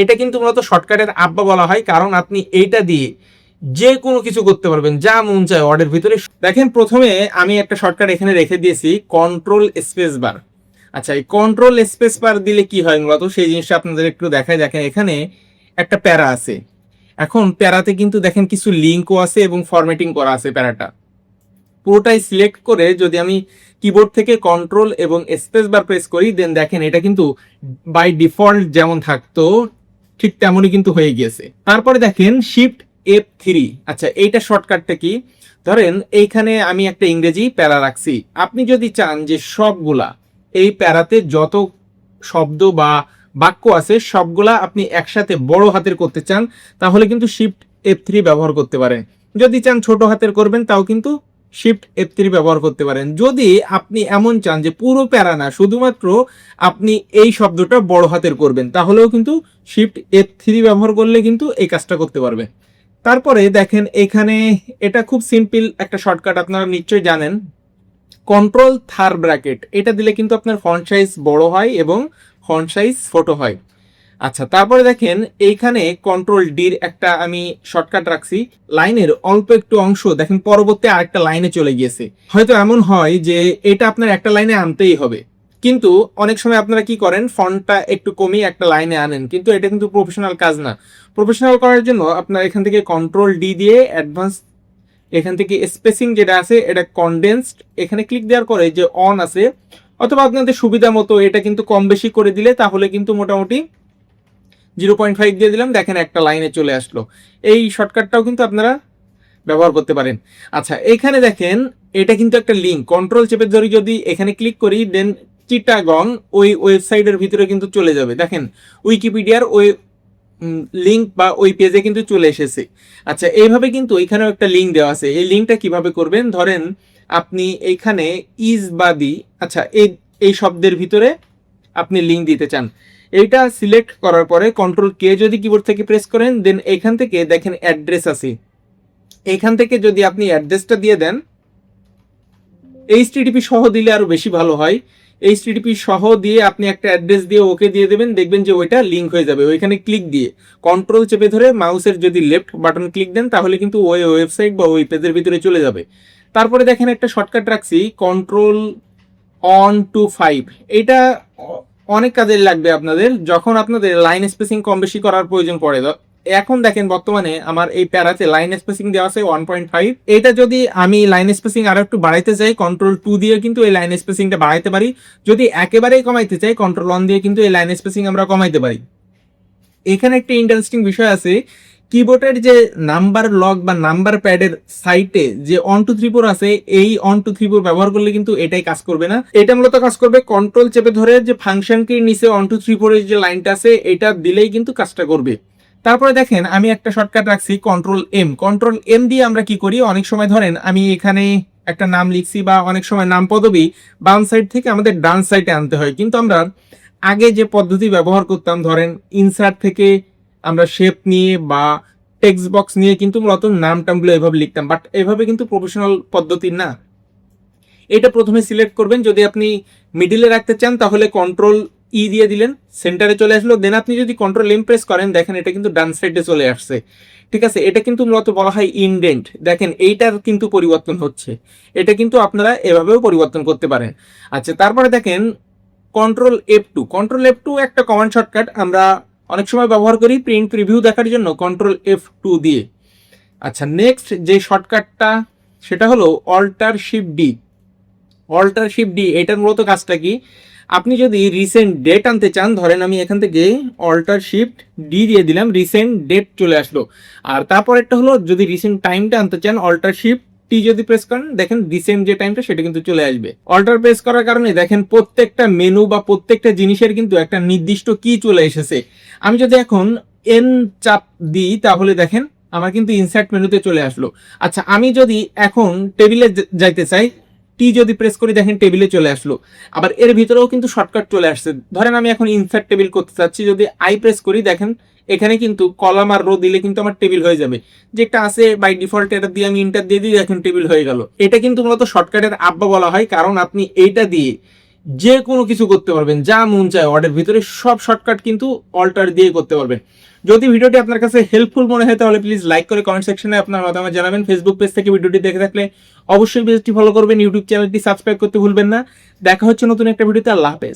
এটা কিন্তু মূলত শর্টকাটের আব্বা বলা হয়, কারণ আপনি এইটা দিয়ে যে কোনো কিছু করতে পারবেন, যা মন চায় ওয়ার্ডের ভিতরে। দেখেন প্রথমে আমি একটা শর্টকাট এখানে রেখে দিয়েছি, কন্ট্রোল স্পেস বার। আচ্ছা, এই কন্ট্রোল স্পেস বার দিলে কি হয় মূলত সেই জিনিসটা আপনাদের একটু দেখায়। দেখেন এখানে একটা প্যারা আছে, এখন প্যারাতে কিন্তু দেখেন কিছু লিঙ্কও আছে এবং ফরম্যাটিং করা আছে। প্যারাটা পুরোটাই সিলেক্ট করে যদি আমি কিবোর্ড থেকে কন্ট্রোল এবং স্পেস বার প্রেস করি, দেন দেখেন এটা কিন্তু বাই ডিফল্ট যেমন থাকতো ঠিক তেমনই কিন্তু হয়ে গিয়েছে। তারপরে দেখেন শিফট F3। আচ্ছা, এইটা শর্টকাটটা কি? ধরেন এইখানে আমি একটা ইংরেজি প্যারা রাখছি, আপনি যদি চান যে সবগুলা এই প্যারাতে যত শব্দ বা বাক্য আছে সবগুলা আপনি একসাথে বড় হাতের করতে চান, তাহলে কিন্তু শিফট F3 ব্যবহার করতে পারেন। যদি চান ছোট হাতের করবেন, তাও কিন্তু শিফট F3 ব্যবহার করতে পারেন। যদি আপনি এমন চান যে পুরো প্যারা না, শুধুমাত্র আপনি এই শব্দটা বড় হাতের করবেন, তাহলেও কিন্তু শিফট F3 ব্যবহার করলে কিন্তু এই কাজটা করতে পারবে। তারপরে দেখেন এখানে এটা খুব সিম্পল একটা শর্টকাট, আপনারা নিশ্চয়ই জানেন, কন্ট্রোল থার ব্র্যাকেট। এটা দিলে কিন্তু আপনার ফন্ট সাইজ বড় হয় এবং ফন্ট সাইজ ছোট হয়। আচ্ছা, তারপরে দেখেন এইখানে কন্ট্রোল ডির একটা আমি শর্টকাট রাখছি, লাইনের অল্প একটু অংশ দেখেন পরবর্তী আরেকটা লাইনে চলে গিয়েছে। হয়তো এমন হয় যে এটা আপনার একটা লাইনে আনতেই হবে, কিন্তু অনেক সময় আপনারা কি করেন, ফন্টটা একটু কমিয়ে একটা লাইনে আনেন, কিন্তু এটা কিন্তু প্রফেশনাল কাজ না। প্রফেশনাল করার জন্য আপনার এখান থেকে কন্ট্রোল ডি দিয়ে অ্যাডভান্স, এখান থেকে স্পেসিং যেটা আছে এটা কনডেন্সড, এখানে ক্লিক দেওয়ার পরে যে অন আছে, অথবা আপনাদের সুবিধা মতো এটা কিন্তু কম বেশি করে দিলে, তাহলে কিন্তু মোটামুটি 0.5 দিয়ে দিলাম, দেখেন একটা লাইনে চলে আসলো। এই শর্টকাটটাও কিন্তু আপনারা ব্যবহার করতে পারেন। আচ্ছা, এখানে দেখেন এটা কিন্তু একটা লিঙ্ক, কন্ট্রোল চেপে ধরে যদি এখানে ক্লিক করি, দেন চিটাগং ওই ওয়েবসাইটের ভিতরে কিন্তু চলে যাবে। দেখেন উইকিপিডিয়ার ওই লিঙ্ক বা ওই পেজে কিন্তু চলে এসেছে। আচ্ছা, এইভাবে কিন্তু এখানেও একটা লিঙ্ক দেওয়া আছে। এই লিঙ্কটা কিভাবে করবেন, ধরেন আপনি এইখানে ইজ বা দি, আচ্ছা এই এই শব্দের ভিতরে আপনি লিঙ্ক দিতে চান, এইটা সিলেক্ট করার পরে কন্ট্রোল কে যদি কিবোর্ড থেকে প্রেস করেন, দেন এখান থেকে দেখেন অ্যাড্রেস আছে, এইখান থেকে যদি আপনি অ্যাড্রেসটা দিয়ে দেন, এইচটিটিপি সহ দিলে আরো বেশি ভালো হয়। এইচটিটিপি সহ দিয়ে আপনি একটা অ্যাড্রেস দিয়ে ওকে দিয়ে দেবেন, দেখবেন যে ওইটা লিঙ্ক হয়ে যাবে। ওইখানে ক্লিক দিয়ে কন্ট্রোল চেপে ধরে মাউসের যদি লেফট বাটন ক্লিক দেন, তাহলে কিন্তু ওই ওয়েবসাইট বা ওই পেজের ভিতরে চলে যাবে। তারপরে দেখেন একটা শর্টকাট রাখছি, কন্ট্রোল অন টু 5। এটা অনেক কাজে লাগবে আপনাদের, যখন আপনাদের লাইন স্পেসিং কম বেশি করার প্রয়োজন পড়ে। এখন দেখেন বর্তমানে আমার এই প্যারাতে লাইন স্পেসিং দেওয়া আছে 1.5। এটা যদি আমি লাইন স্পেসিং আরো একটু বাড়াইতে চাই, কন্ট্রোল 2 দিয়ে কিন্তু এই লাইন স্পেসিংটা বাড়াইতে পারি। যদি একেবারেই কমাইতে চাই, কন্ট্রোল 1 দিয়ে কিন্তু এই লাইন স্পেসিং আমরা কমাইতে পারি। এখানে একটা ইন্টারেস্টিং বিষয় আছে, কিবোর্ডের যে নাম্বার লক বা নাম্বার প্যাডের সাইটে যে 1 2 3 4 আছে, এই 1 2 3 4 ব্যবহার করলে কিন্তু এটাই কাজ করবে না। এটা মূলত কাজ করবে কন্ট্রোল চেপে ধরে যে ফাংশন কির নিচে 1 2 3 4 এর যে লাইনটা আছে, এটা দিলেই কিন্তু কাজটা করবে। তারপরে দেখেন আমি একটা শর্টকাট রাখছি, কন্ট্রোল এম। কন্ট্রোল এম দিয়ে আমরা কি করি, অনেক সময় ধরেন আমি এখানে একটা নাম লিখছি, বা অনেক সময় নাম পদবি বাম সাইড থেকে আমাদের ডান সাইডে আনতে হয়, কিন্তু আমরা আগে যে পদ্ধতি ব্যবহার করতাম, ধরেন ইনসার্ট থেকে আমরা শেপ নিয়ে বা টেক্সট বক্স নিয়ে কিন্তু মূলত নাম টামগুলো এভাবে লিখতাম, বাট এভাবে কিন্তু প্রফেশনাল পদ্ধতি না। এটা প্রথমে সিলেক্ট করবেন, যদি আপনি মিডিলে রাখতে চান তাহলে কন্ট্রোল ই দিয়ে দিলেন, সেন্টারে চলে আসলো। দেন আপনি যদি কন্ট্রোল এম প্রেস করেন, দেখেন এটা কিন্তু ডান সাইডে চলে আসছে। ঠিক আছে, এটা কিন্তু মূলত বলা হয় ইনডেন্ট। দেখেন এইটার কিন্তু পরিবর্তন হচ্ছে, এটা কিন্তু আপনারা এভাবেও পরিবর্তন করতে পারেন। আচ্ছা, তারপরে দেখেন কন্ট্রোল F2। কন্ট্রোল F2 একটা কমান্ড শর্টকাট, আমরা অনেক সময় ব্যবহার করি প্রিন্ট প্রিভিউ দেখার জন্য কন্ট্রোল F2 দিয়ে। আচ্ছা, নেক্সট যে শর্টকাটটা সেটা হলো alt shift D. Alt shift D এটার মূলত কাজটা কি, আপনি যদি রিসেন্ট ডেট আনতে চান, ধরেন আমি এখান থেকে অল্টার শিফট ডি দিয়ে দিলাম, রিসেন্ট ডেট চলে আসলো। আর তারপর একটা হলো যদি রিসেন্ট টাইমটা আনতে চান, অল্টার শিফট টি যদি প্রেস করেন, দেখেন রিসেন্ট যে টাইমটা সেটা কিন্তু চলে আসবে। অল্টার প্রেস করার কারণে দেখেন প্রত্যেকটা মেনু বা প্রত্যেকটা জিনিসের কিন্তু একটা নির্দিষ্ট কি চলে এসেছে। আমি যদি এখন এন চাপ দিই, তাহলে দেখেন আমার কিন্তু ইনসার্ট মেনুতে চলে আসলো। আচ্ছা, আমি যদি এখন টেবিলে যাইতে চাই, টি যদি প্রেস করি, দেখেন টেবিলে চলে আসলো। আবার এর ভিতরেও কিন্তু শর্টকাট চলে আসছে। ধরেন আমি এখন ইনসার্ট টেবিল করতে চাচ্ছি, যদি আই প্রেস করি, দেখেন এখানে কিন্তু কলাম আর রো দিলে কিন্তু আমার টেবিল হয়ে যাবে। যেটা আছে বাই ডিফল্ট, এটা দিয়ে আমি ইন্টার দিয়ে দিই, দেখেন টেবিল হয়ে গেল। এটা কিন্তু মূলত শর্টকাটের আব্বা বলা হয়, কারণ আপনি এইটা দিয়ে যে কোনো কিছু করতে পারবেন, যা মন চায় ওয়ার্ডের ভিতরে সব শর্টকাট কিন্তু অল্টার দিয়ে করতে পারবেন। যদি ভিডিওটি আপনার কাছে হেল্পফুল মনে হয় তাহলে প্লিজ লাইক করে কমেন্ট সেকশনে আপনার মতামত জানাবেন। ফেসবুক পেজ থেকে ভিডিওটি দেখে থাকলে অবশ্যই পেজটি ফলো করবেন, ইউটিউব চ্যানেলটি সাবস্ক্রাইব করতে ভুলবেন না। দেখা হচ্ছে নতুন একটা ভিডিওতে। আল্লাহ হাফেজ।